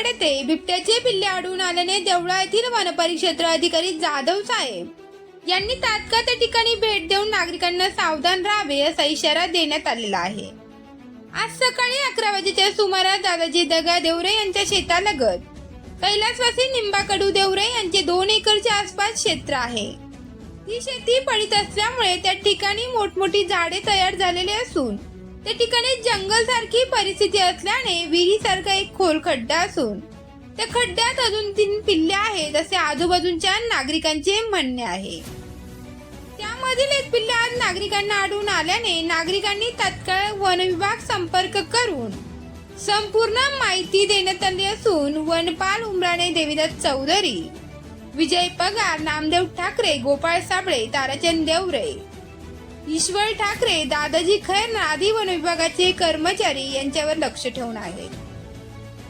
येथे बिबट्याचे पिल्ले आढळून आल्याने देवळा येथील वनपरिक्षेत्र अधिकारी जाधव साहेब यांनी तात्काळ त्या ठिकाणी भेट देऊन नागरिकांना सावधान राहावे असा इशारा देण्यात आलेला आहे। आज सकाळी 11 वाजेच्या सुमारास दादाजी दगा देवरे यांच्या शेतालगत कैलासवासी निंबाकडू देवरे यांचे 2 एकरच्या आसपास क्षेत्र आहे। ही शेती पडीत असल्यामुळे त्या ठिकाणी मोठमोठी झाडे तयार झालेले असून त्या ठिकाणी जंगल सारखी परिस्थिती असल्याने विहिरीसारखा एक खोल खड्डा असून त्या खड्ड्यात अजून 3 पिल्ले आहेत असे आजूबाजूच्या नागरिकांचे म्हणणे आहे। त्यामधील एक पिल्ले आज नागरिकांना आढळून आल्याने नागरिकांनी तात्काळ वन विभाग संपर्क करून संपूर्ण माहिती देण्यात आली असून वनपाल उमराणे देवीदास चौधरी, विजय पगार, नामदेव ठाकरे, गोपाळ साबळे, ताराचंद देवरे, ईश्वर ठाकरे, दादाजी खैर आदी वन विभागाचे कर्मचारी यांच्यावर लक्ष ठेवून आहेत।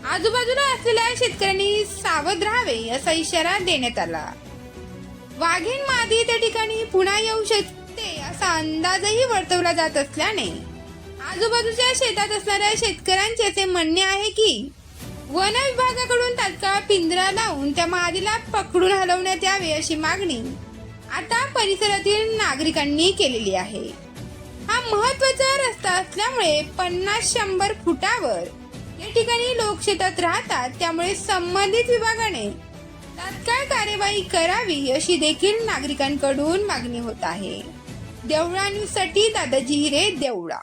आजूबाजूला असलेल्या शेतकऱ्यांनी सावध राहावे असा इशारा देण्यात आला। वाघीण मादी त्या ठिकाणी पुन्हा येऊ शकते असा अंदाजही वर्तवला जात असल्याने आजूबाजूच्या शेतात असणाऱ्या शेतकऱ्यांचे असे म्हणणे आहे की वन विभागाकडून तात्काळ पिंजरा लावून त्या मादीला पकडून हलवण्यात यावे अशी मागणी आता परिसरातील नागरिकांनी केलेली आहे। हा महत्त्वाचा रस्ता असल्यामुळे 50-100 फुटावर या ठिकाणी लोक शेतात राहतात, त्यामुळे संबंधित विभागाने तात्काळ कार्यवाही करावी अशी देखील नागरिकांकडून मागणी होत आहे। देवळा न्यूज साठी दादाजी हिरे, देवळा।